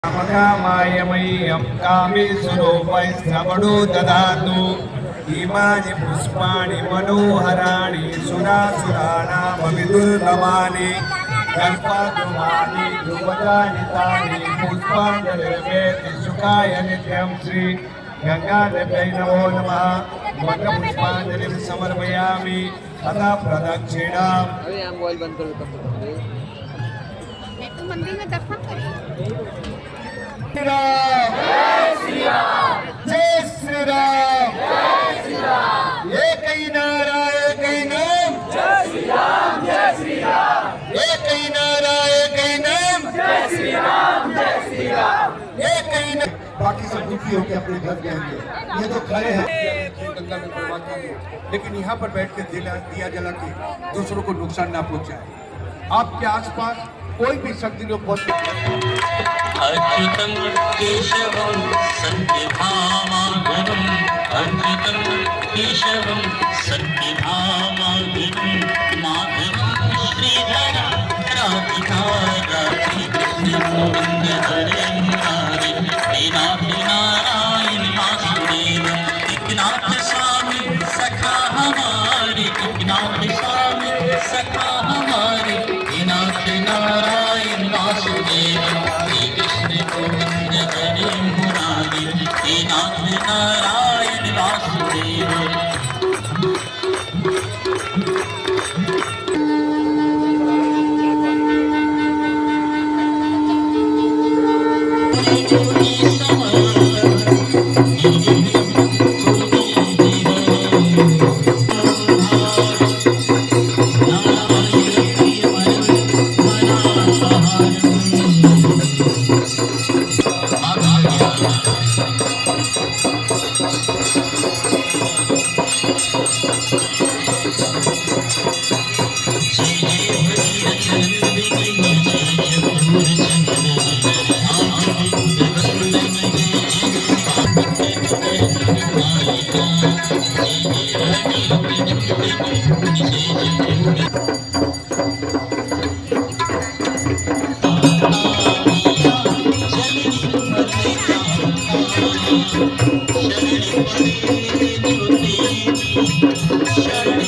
कामाय मह्यं कामेश्वरोपैश्रवणो ददातु इमानि पुष्पाणि मनोहराणि सुरासुराणामविदुर्लभानि कल्पाद्रुमानि ध्रुवजानि तानि पुष्पाञ्जलिर्वेति सुखाय नित्यं श्री गंगादेव्यै नमो नमः पुष्पाञ्जलिं समर्पयामि तथा प्रदक्षिणाम् मंदिर में दर्शन करें। श्री राम जय श्री राम एक ही नारा एक ही नाम जय श्री राम जय श्री राम एक ही नारा एक ही नाम जय श्री राम जय श्री राम एक ही नाम। बाकी सब दुखी होकर अपने घर जाएंगे, ये तो खड़े हैं गंगा में प्रवाह कर दो, लेकिन यहाँ पर बैठ के दिया जला के दूसरों को नुकसान ना पहुँचाए। आपके आसपास कोई भी शक्ति जो बहुत अच्युतं केशवं सन्निधामागमम् अच्युतं केशवं सन्निधामागमम् माधवं श्रीधरं राधिकाराधि गोविन्द हरे मुरारे श्रीनाथ नारायण वासुदेवं एकनाथ स्वामी सखा हमारे एकनाथ स्वामी सखा हमारे नाथ नारायण वासुदेव श्री कृष्ण गोविंद हरे मुरारी हे नाथ नारायण वासुदेव। शरण